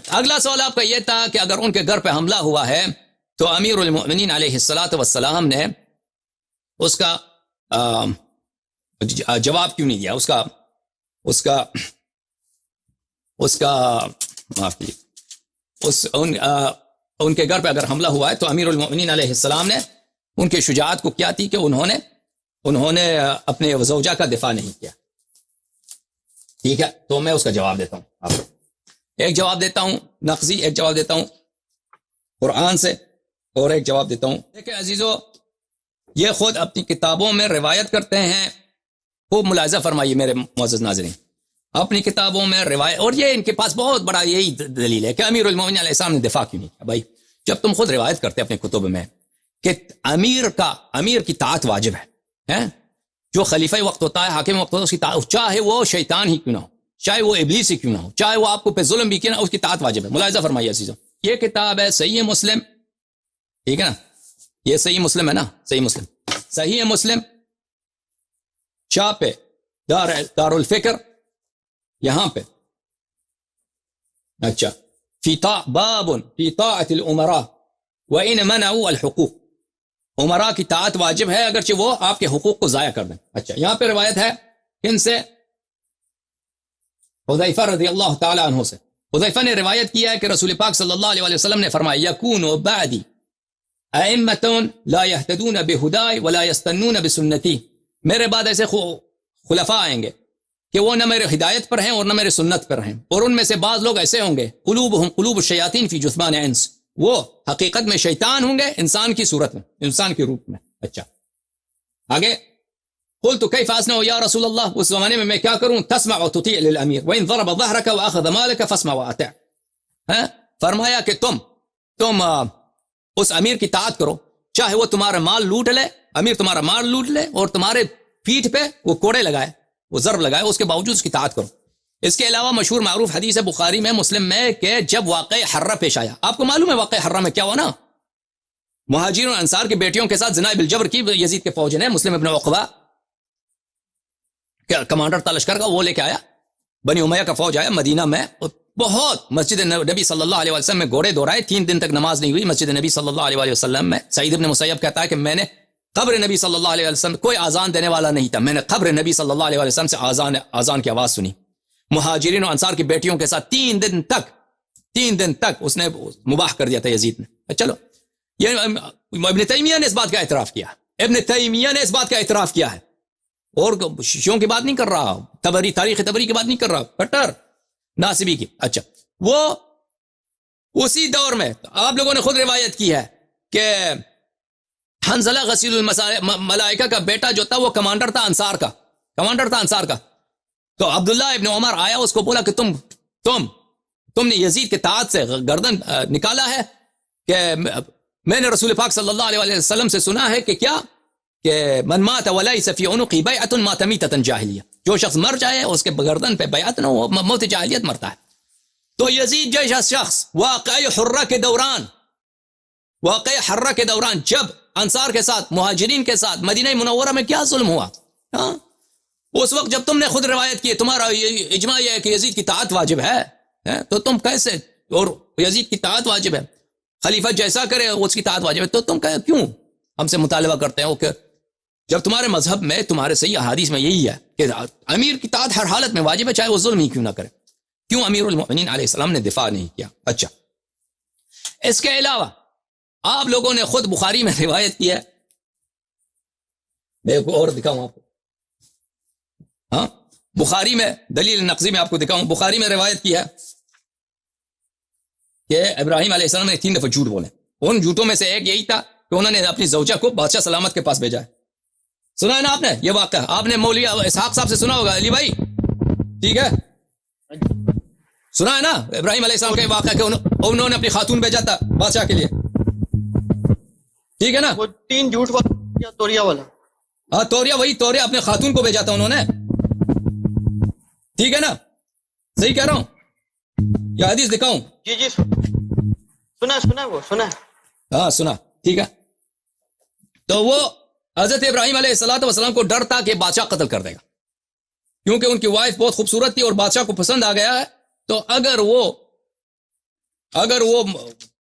اگلا سوال آپ کا یہ تھا کہ اگر ان کے گھر پہ حملہ ہوا ہے تو امیر المؤمنین علیہ الصلاۃ والسلام نے اس کا جواب کیوں نہیں دیا؟ اس کا معاف کیجیے، ان کے گھر پہ اگر حملہ ہوا ہے تو امیر المؤمنین علیہ السلام نے ان کے شجاعت کو کیا تھی کہ انہوں نے اپنے زوجہ کا دفاع نہیں کیا. ٹھیک ہے، تو میں اس کا جواب دیتا ہوں آپ کو. ایک جواب دیتا ہوں نقضی، ایک جواب دیتا ہوں قرآن سے، اور ایک جواب دیتا ہوں. دیکھیں عزیزو، یہ خود اپنی کتابوں میں روایت کرتے ہیں. خوب ملاحظہ فرمائیے میرے معزز ناظرین، اپنی کتابوں میں روایت، اور یہ ان کے پاس بہت بڑا یہی دلیل ہے کہ امیر المؤمنین علیہ السلام نے دفاع کیوں نہیں کیا. بھائی جب تم خود روایت کرتے اپنے کتب میں کہ امیر کی طاعت واجب ہے، جو خلیفہ وقت ہوتا ہے، حاکم وقت ہوتا ہے، اس کی طاعت، چاہے وہ شیطان ہی کیوں نہ ہو، چاہے وہ ابلیس ہی کیوں نہ ہو، چاہے وہ آپ کو پہ ظلم بھی کیا نہ، اس کی طاعت واجب ہے. ملاحظہ فرمائیے عزیزو، یہ کتاب ہے صحیح مسلم، ٹھیک ہے نا، یہ صحیح مسلم ہے نا، صحیح مسلم چھاپے دار الفکر، یہاں پہ اچھا باب فی طاعت الامراء وان منعوا الحقوق، امراء کی طاعت واجب ہے اگرچہ وہ آپ کے حقوق کو ضائع کر دیں. اچھا، یہاں پہ روایت ہے ان سے حذیفہ رضی اللہ تعالی عنہ سے. حذیفہ نے روایت کیا ہے کہ رسول پاک صلی اللہ علیہ وسلم نے فرمایا یکون بعدی ائمۃ لا یہتدون بہدای ولا یستنون بسنتی، میرے بعد ایسے خلفاء آئیں گے کہ وہ نہ میرے ہدایت پر ہیں اور نہ میرے سنت پر ہیں، اور ان میں سے بعض لوگ ایسے ہوں گے قلوبہم قلوب الشیاطین فی جثمان انس، وہ حقیقت میں شیطان ہوں گے انسان کی صورت میں، انسان کے روپ میں. اچھا آگے، قلت کیف اصنع یا رسول اللہ، اس زمانے میں کیا کروں؟ تسمع وتطیع للامیر وان ضرب ظهرك واخذ مالك فاسمع واطع. فرمایا کہ تم اس امیر کی طاعت کرو، چاہے وہ تمہارا مال لوٹ لے، امیر تمہارا مال لوٹ لے اور تمہارے پیٹھ پہ وہ کوڑے لگائے، وہ ضرب لگائے، اس کے باوجود اس کی طاعت کرو. اس کے علاوہ مشہور معروف حدیث ہے بخاری میں، مسلم میں، کہ جب واقع حرہ پیش آیا، آپ کو معلوم ہے واقع حرہ میں کیا ہوا نا؟ مہاجرین اور انصار کی بیٹیوں کے ساتھ زنا بالجبر کی یزید کے فوج نے، مسلم ابن عقبہ کمانڈر تھا لشکر کا، وہ لے کے آیا، بنی امیہ کا فوج آیا مدینہ میں، بہت مسجد نبی صلی اللہ علیہ وسلم میں گھوڑے دورائے، 3 دن تک نماز نہیں ہوئی مسجد نبی صلی اللہ علیہ وسلم میں. سعید ابن مسیب کہتا ہے کہ میں نے قبر نبی صلی اللہ علیہ وسلم، کوئی آزان دینے والا نہیں تھا، میں نے قبر نبی صلی اللہ علیہ وسلم سے آزان کی آواز سنی. مہاجرین و انصار کی بیٹیوں کے ساتھ 3 دن تک اس نے مباح کر دیا تھا یزید نے. چلو، یہ ابن تیمیہ نے اس بات کا اعتراف کیا، اعتراف کیا ہے، اور شیعوں کی بات نہیں کر رہا، تاریخ تبری کی بات نہیں کر رہا، کٹر ناصبی کی. اچھا، وہ اسی دور میں آپ لوگوں نے خود روایت کی ہے کہ حنزلہ غسیل الملائکہ کا بیٹا جو تھا وہ کمانڈر تھا انصار کا. تو عبداللہ ابن عمر آیا، اس کو بولا کہ تم نے یزید کے طاعت سے گردن نکالا ہے، کہ میں نے رسول پاک صلی اللہ علیہ وسلم سے سنا ہے کہ کیا، کہ من مات ولیس فی عنقی بیعۃ مات میتۃ جاہلیہ، جو شخص مر جائے اس کے گردن پہ بیعت نہ ہو، موت جاہلیت مرتا ہے. تو یزید جیسا شخص واقع حرہ کے دوران جب انصار کے ساتھ، مہاجرین کے ساتھ مدینہ منورہ میں کیا ظلم ہوا، اس وقت جب تم نے خود روایت کی، تمہارا اجماع یہ ہے کہ یزید کی طاعت واجب ہے، تو تم کیسے، اور یزید کی طاعت واجب ہے، خلیفہ جیسا کرے اس کی طاعت واجب ہے، تو تم کیوں ہم سے مطالبہ کرتے ہو کہ جب تمہارے مذہب میں، تمہارے صحیح احادیث میں یہی ہے کہ امیر کی طاعت ہر حالت میں واجب ہے، چاہے وہ ظلم ہی کیوں نہ کرے، کیوں امیر المؤمنین علیہ السلام نے دفاع نہیں کیا؟ اچھا، اس کے علاوہ آپ لوگوں نے خود بخاری میں روایت کی ہے، میں اور دکھاؤں آپ کو، ہاں بخاری میں دلیل نقضی میں آپ کو دکھاؤں، بخاری میں روایت کی ہے کہ ابراہیم علیہ السلام نے 3 دفعہ جھوٹ بولے. ان جھوٹوں میں سے ایک یہی تھا کہ انہوں نے اپنی زوجہ کو بادشاہ سلامت کے پاس بھیجا ہے. سنا ہے نا آپ نے یہ واقعہ؟ آپ نے مولوی اسحاق صاحب سے سنا ہوگا، علی بھائی ٹھیک ہے، سنا ہے نا ابراہیم علیہ السلام کا واقعہ کہ انہوں نے اپنی خاتون بھیجا تھا بادشاہ کے لیے، ٹھیک ہے نا؟ وہ 3 جھوٹ والا توریہ والا، ہاں توریہ اپنے خاتون کو بھیجا تھا انہوں نے، ٹھیک ہے نا؟ صحیح کہہ رہا ہوں؟ یہ حدیث دکھاؤں؟ جی سنا، ہاں سنا، ٹھیک ہے. تو وہ حضرت ابراہیم علیہ السلام کو ڈر تھا کہ بادشاہ قتل کر دے گا، کیونکہ ان کی وائف بہت خوبصورت تھی اور بادشاہ کو پسند آ گیا ہے، تو اگر وہ اگر وہ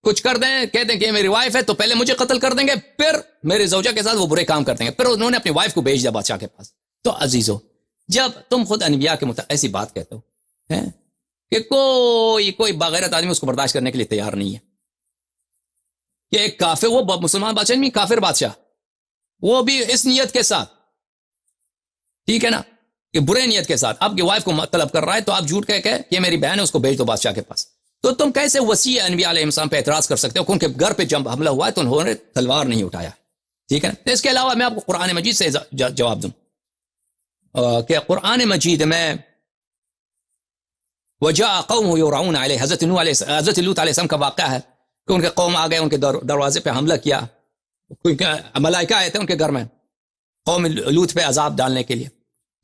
کچھ کر دیں، کہہ دیں کہ میری وائف ہے تو پہلے مجھے قتل کر دیں گے، پھر میرے زوجہ کے ساتھ وہ برے کام کر دیں گے، پھر انہوں نے اپنی وائف کو بھیج دیا بادشاہ کے پاس۔ تو عزیزو، جب تم خود انبیاء کے متعلق ایسی بات کہتے ہو کہ کوئی بغیرت آدمی اس کو برداشت کرنے کے لیے تیار نہیں ہے کہ ایک کافر، وہ مسلمان بادشاہ نہیں، کافر بادشاہ، وہ بھی اس نیت کے ساتھ، ٹھیک ہے نا، کہ برے نیت کے ساتھ آپ کی وائف کو طلب کر رہا ہے، تو آپ جھوٹ کہہ کہ یہ میری بہن ہے، اس کو بھیج دو بادشاہ کے پاس۔ تو تم کیسے وسیع انبیاء علیہ السلام پہ اعتراض کر سکتے ہو کہ ان کے گھر پہ جب حملہ ہوا ہے تو انہوں نے تلوار نہیں اٹھایا، ٹھیک ہے نا۔ اس کے علاوہ میں آپ کو قرآن مجید سے جواب دوں کہ قرآن مجید میں وجاء قومه يرعون علیہ، حضرت لوط علیہ السلام کا واقعہ ہے کہ ان کے قوم آ گئے، ان کے دروازے پہ حملہ کیا، ملائکہ آئے تھے ان کے گھر میں قوم لوط پہ عذاب ڈالنے کے لیے۔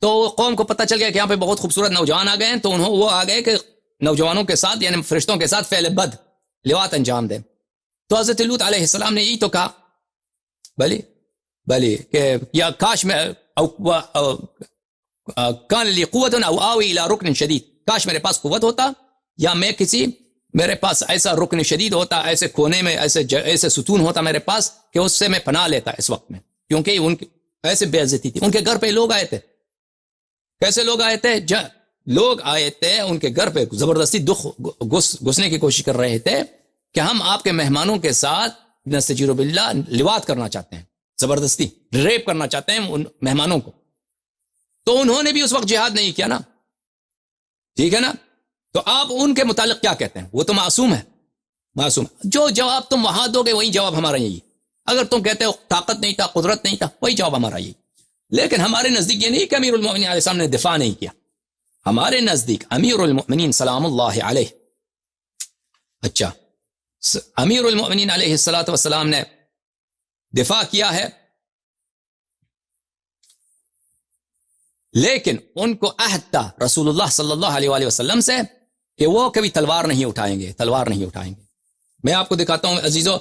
تو قوم کو پتہ چل گیا کہ یہاں پہ بہت خوبصورت نوجوان آ گئے ہیں، تو وہ آ گئے کہ نوجوانوں کے ساتھ یعنی فرشتوں کے ساتھ فعل بد لواط انجام دیں۔ تو حضرت لوط علیہ السلام نے یہی تو کہا بلی کہ یا کاش میں کان لی قوت او آوی الی رکن شدید، کاش میرے پاس قوت ہوتا یا میں میرے پاس ایسا رکن شدید ہوتا، ایسے کونے میں ایسے ستون ہوتا میرے پاس کہ اس سے میں پناہ لیتا اس وقت میں، کیونکہ ان کی ایسے بے عزتی تھی۔ ان کے گھر پہ لوگ آئے تھے، کیسے لوگ آئے تھے؟ لوگ آئے تھے ان کے گھر پہ زبردستی گھسنے کی کوشش کر رہے تھے کہ ہم آپ کے مہمانوں کے ساتھ نستجیر باللہ لواط کرنا چاہتے ہیں، زبردستی ریپ کرنا چاہتے ہیں ان مہمانوں کو۔ تو انہوں نے بھی اس وقت جہاد نہیں کیا نا، ٹھیک ہے نا۔ تو آپ ان کے متعلق کیا کہتے ہیں؟ وہ تو معصوم ہے، معصوم۔ جو جواب تم وہاں دو گے وہی جواب ہمارا یہی۔ اگر تم کہتے ہو طاقت نہیں تھا، قدرت نہیں تھا، وہی جواب ہمارا یہی۔ لیکن ہمارے نزدیک یہ نہیں کہ امیر المؤمنین علیہ السلام نے دفاع نہیں کیا، ہمارے نزدیک امیر المؤمنین سلام اللہ علیہ، اچھا امیر المؤمنین علیہ السلام نے دفاع کیا ہے، لیکن ان کو عہد تھا رسول اللہ صلی اللہ علیہ وآلہ وسلم سے کہ وہ کبھی تلوار نہیں اٹھائیں گے، تلوار نہیں اٹھائیں گے۔ میں آپ کو دکھاتا ہوں عزیزو،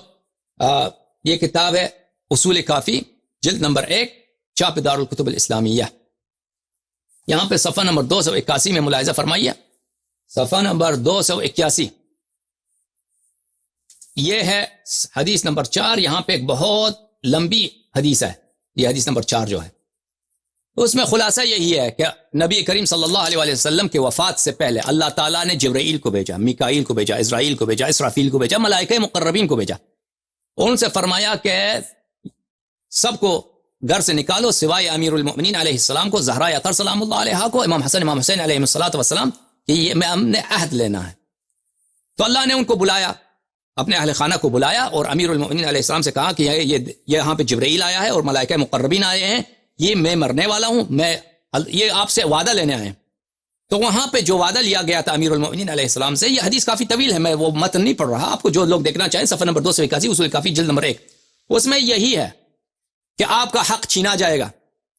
یہ کتاب ہے اصول کافی، جلد نمبر 1، چاپ دار الکتب الاسلامیہ۔ یہاں پہ صفحہ نمبر 281 میں ملاحظہ فرمائیے، صفحہ نمبر 281، یہ ہے حدیث نمبر 4۔ یہاں پہ ایک بہت لمبی حدیث ہے، یہ حدیث نمبر 4 جو ہے، اس میں خلاصہ یہی ہے کہ نبی کریم صلی اللہ علیہ وآلہ وسلم کے وفات سے پہلے اللہ تعالیٰ نے جبرائیل کو بھیجا، میکائیل کو بھیجا، اسرائیل کو بھیجا، اسرافیل کو بھیجا، ملائکہ مقربین کو بھیجا، ان سے فرمایا کہ سب کو گھر سے نکالو سوائے امیر المؤمنین علیہ السلام کو، زہرا اطہر سلام اللہ علیہا کو، امام حسن امام حسین علیہ السلام، کہ یہ میں ہم نے عہد لینا ہے۔ تو اللہ نے ان کو بلایا، اپنے اہل خانہ کو بلایا، اور امیر المؤمنین علیہ السلام سے کہا کہ یہ یہاں پہ جبرائیل آیا ہے اور ملائکہ مقربین آئے ہیں، یہ میں مرنے والا ہوں، یہ آپ سے وعدہ لینے آئے ہیں۔ تو وہاں پہ جو وعدہ لیا گیا تھا امیر المؤمنین علیہ السلام سے، یہ حدیث کافی طویل ہے، میں وہ متن نہیں پڑھ رہا، آپ کو جو لوگ دیکھنا چاہیں صفحہ نمبر 281 اصول کافی جلد نمبر 1، اس میں یہی ہے کہ آپ کا حق چھینا جائے گا،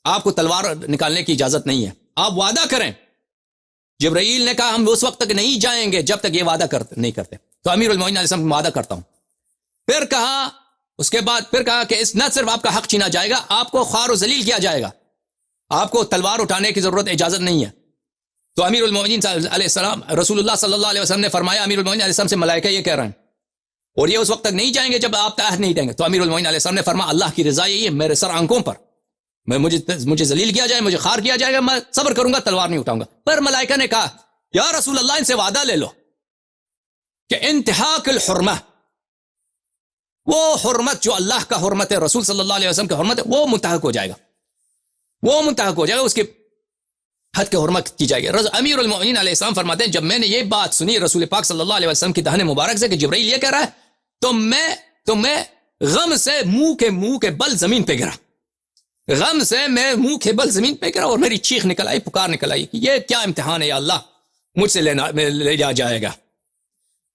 آپ کو تلوار نکالنے کی اجازت نہیں ہے، آپ وعدہ کریں۔ جبرائیل نے کہا ہم اس وقت تک نہیں جائیں گے جب تک یہ وعدہ نہیں کرتے۔ تو امیر المؤمنین علیہ السلام وعدہ کرتا ہوں۔ پھر کہا، اس کے بعد پھر کہا کہ نہ صرف آپ کا حق چھینا جائے گا، آپ کو خوار و ذلیل کیا جائے گا، آپ کو تلوار اٹھانے کی ضرورت اجازت نہیں ہے۔ تو امیر المؤمنین علیہ السلام، رسول اللہ صلی اللہ علیہ وسلم نے فرمایا امیر المؤمنین علیہ السلام سے ملائکہ یہ کہہ رہے ہیں اور یہ اس وقت تک نہیں جائیں گے جب آپ عہد نہیں دیں گے۔ تو امیر المؤمنین علیہ السلام نے فرمایا اللہ کی رضا یہی ہے، میرے سر آنکھوں پر مجھے ذلیل کیا جائے، مجھے خار کیا جائے گا، میں صبر کروں گا، تلوار نہیں اٹھاؤں گا۔ پر ملائکہ نے کہا یا رسول اللہ ان سے وعدہ لے لو کہ انتہاک الحرمہ، وہ حرمت جو اللہ کا حرمت ہے، رسول صلی اللہ علیہ وسلم کا حرمت ہے، وہ منتہک ہو جائے گا، وہ منتہک ہو جائے گا، اس کی حد کے حرمت کی جائے گی۔ امیر المؤمنین علیہ السلام فرماتے ہیں جب میں نے یہ بات سنی رسول پاک صلی اللہ علیہ وسلم کی دہن مبارک سے کہ جبرائیل یہ کہہ رہا ہے، تو میں غم سے منہ کے بل زمین پہ گرا، غم سے میں منہ کے بل زمین پہ گرا اور میری چیخ نکل آئی، پکار نکل آئی کہ یہ کیا امتحان ہے یا اللہ، مجھ سے لے جائے گا۔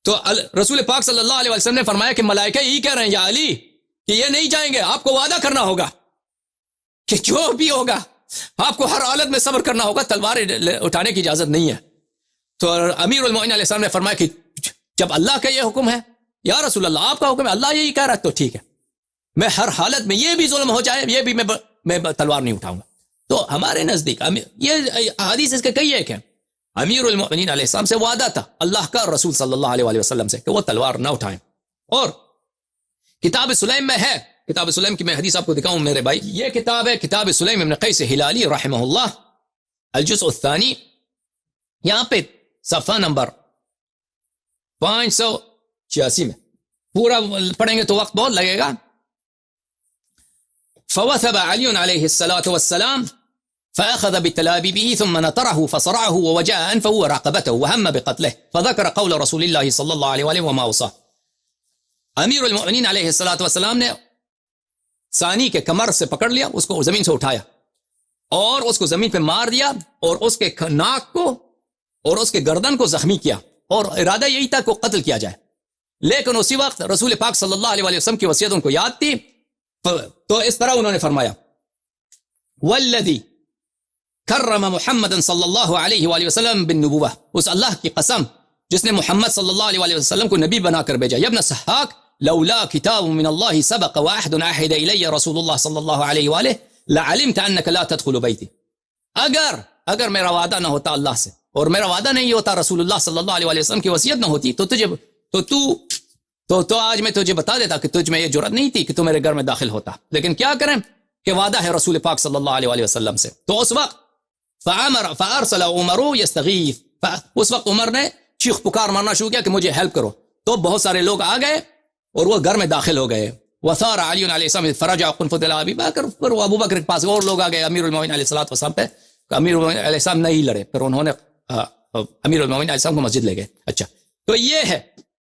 تو رسول پاک صلی اللہ علیہ وسلم نے فرمایا کہ ملائکہ یہی کہہ رہے ہیں یا علی کہ یہ نہیں جائیں گے، آپ کو وعدہ کرنا ہوگا کہ جو بھی ہوگا آپ کو ہر حالت میں صبر کرنا ہوگا، تلوار اٹھانے کی اجازت نہیں ہے۔ تو امیر المؤمنین علیہ السلام نے فرمایا کہ جب اللہ کا یہ حکم ہے یا رسول اللہ آپ کا حکم ہے، اللہ یہی کہہ رہا ہے تو ٹھیک ہے، میں ہر حالت میں یہ بھی ظلم ہو جائے یہ بھی میں تلوار نہیں اٹھاؤں گا۔ تو ہمارے نزدیک یہ حدیث اس کے کئی ایک ہیں، امیر المؤمنین علیہ السلام سے وعدہ تھا اللہ کا اور رسول صلی اللہ علیہ وآلہ وسلم سے کہ وہ تلوار نہ اٹھائیں. اور کتاب سلیم میں ہے, کتاب سلیم کی میں حدیث آپ کو دکھاؤں میرے بھائی, یہ کتاب ہے کتاب سلیم ابن قیس ہلالی رحمہ اللہ, الجزء الثانی, یہاں پہ صفحہ نمبر 586 میں پورا پڑھیں گے تو وقت بہت لگے گا. فوثب علی علیہ الصلاة والسلام فأخذ بتلابيبه ثم نطره فصرعه ووجاء أنفه ورقبته وهم بقتله فذكر قول رسول الله صلى الله عليه وآله وما أوصاه. امیر المؤمنین علیہ الصلاۃ والسلام نے ثانی کے کمر سے پکڑ لیا, اس کو زمین سے اٹھایا اور اس کو زمین پہ مار دیا اور اس کے ناک کو اور اس کے گردن کو زخمی کیا, اور ارادہ یہی تھا کہ قتل کیا جائے. لیکن اسی وقت رسول پاک صلی اللہ علیہ وآلہ وسلم کی وصیت ان کو یاد تھی, تو اس طرح انہوں نے فرمایا والذی کرم محمد صلی اللہ علیہ وآلہ وسلم بالنبوہ, اس اللہ کی قسم جس نے محمد صلی اللہ علیہ وآلہ وسلم کو نبی بنا کر بھیجا. یا ابن سحاق لولا کتاب من اللہ سبق واحد عہد الی رسول اللہ صلی اللہ علیہ وآلہ لعلمت انک لا تدخل بیتی. اگر میرا وعدہ نہ ہوتا اللہ سے اور میرا وعدہ نہیں ہوتا رسول اللہ صلی اللہ علیہ وآلہ وسلم کی وصیت نہ ہوتی تو آج میں تجھے بتا دیتا کہ تجھ میں یہ جرأت نہیں تھی کہ تو میرے گھر میں داخل ہوتا. لیکن کیا کریں کہ وعدہ ہے رسول پاک صلی اللہ علیہ وآلہ وسلم سے. تو اس وقت فارسل عمر یستغیث, اس وقت عمر نے چیخ پکار مارنا شروع کیا کہ مجھے ہیلپ کرو. تو بہت سارے لوگ آ گئے اور وہ گھر میں داخل ہو گئے. وثار علی علیہ السلام فرجع قنفذ ابی بکر, پھر وہ ابو بکر کے پاس اور لوگ آ گئے امیر المؤمنین علیہ الصلوۃ والسلام پہ. امیر المؤمنین علیہ السلام نہیں لڑے, پھر انہوں نے امیر المؤمنین علیہ السلام کو مسجد لے گئے. اچھا,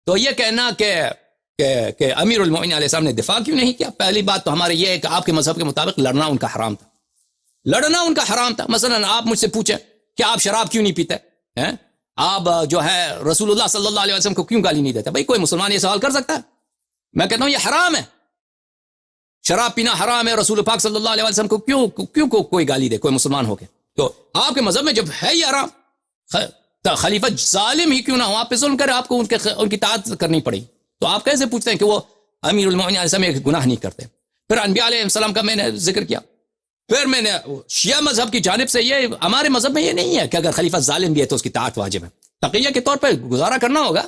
تو یہ کہنا کہ امیر المؤمنین علیہ السلام نے دفاع کیوں نہیں کیا, پہلی بات تو ہمارے یہ ہے کہ آپ کے مذہب کے مطابق لڑنا ان کا حرام تھا, لڑنا ان کا حرام تھا. مثلا آپ مجھ سے پوچھیں کہ آپ شراب کیوں نہیں پیتے ہیں, آپ جو ہے رسول اللہ صلی اللہ علیہ وسلم کو کیوں گالی نہیں دیتے؟ بھائی کوئی مسلمان یہ سوال کر سکتا ہے؟ میں کہتا ہوں یہ حرام ہے, شراب پینا حرام ہے. رسول پاک صلی اللہ علیہ وسلم کو کیوں کوئی گالی دے کوئی مسلمان ہو کے؟ تو آپ کے مذہب میں جب ہے یہ حرام, خلیفہ ظالم ہی کیوں نہ ہو, آپ پہ ظلم کرے, آپ کو ان کی اطاعت کرنی پڑی, تو آپ کیسے پوچھتے ہیں کہ وہ امیر المؤمنین علیہ السلام ایک گناہ نہیں کرتے؟ پھر انبیاء علیہ السلام کا میں نے ذکر کیا. پھر میں نے شیعہ مذہب کی جانب سے, یہ ہمارے مذہب میں یہ نہیں ہے کہ اگر خلیفہ ظالم بھی ہے تو اس کی اطاعت واجب ہے. تقیہ کے طور پہ گزارا کرنا ہوگا,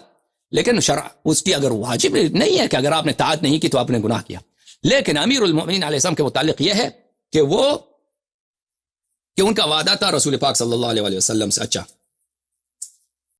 لیکن شرع اس کی اگر واجب نہیں ہے کہ اگر آپ نے اطاعت نہیں کی تو آپ نے گناہ کیا. لیکن امیر المؤمنین علیہ السلام کے متعلق یہ ہے کہ ان کا وعدہ تھا رسول پاک صلی اللہ علیہ وسلم سے. اچھا,